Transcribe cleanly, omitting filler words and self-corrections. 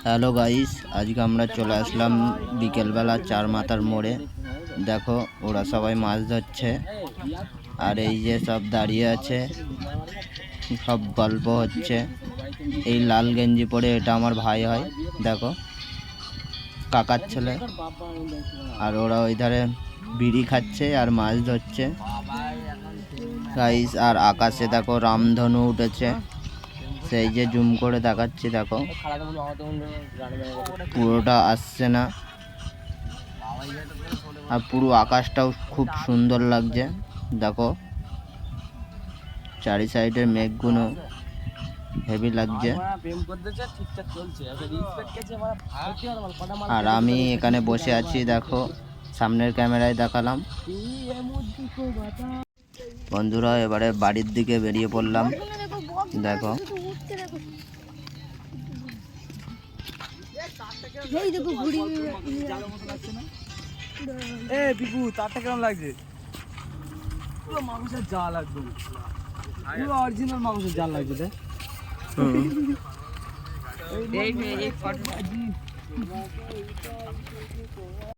Hello guys, আজকে আমরা চলে আসলাম বিকেলবেলা চার মাথার মোড়ে। দেখো ওরা সবাই মাছ ধরছে, আর এই যে সব দাঁড়িয়ে আছে, সব গল্প হচ্ছে। এই লাল গেঞ্জি পরে এটা আমার ভাই হয়, দেখো কাকার ছেলে। আর ওরা ওই ধারে বিড়ি খাচ্ছে আর মাছ ধরছে গাইস। আর আকাশে দেখো রামধনু উঠেছে, সেই যে জুম করে দেখাচ্ছি, দেখো পুরোটা আসছে না। আর পুরো আকাশটাও খুব সুন্দর লাগছে, দেখো চারি সাইডের মেঘগুলো হেভি লাগছে। আর আমি এখানে বসে আছি, দেখো সামনের ক্যামেরায় দেখালাম। বন্ধুরা, এবারে বাড়ির দিকে বেরিয়ে পড়লাম। দেখো তারটা কেমন লাগছে? পুরো মাগুসের জাল, একদম পুরো অরিজিনাল মাগুসের জাল লাগছে।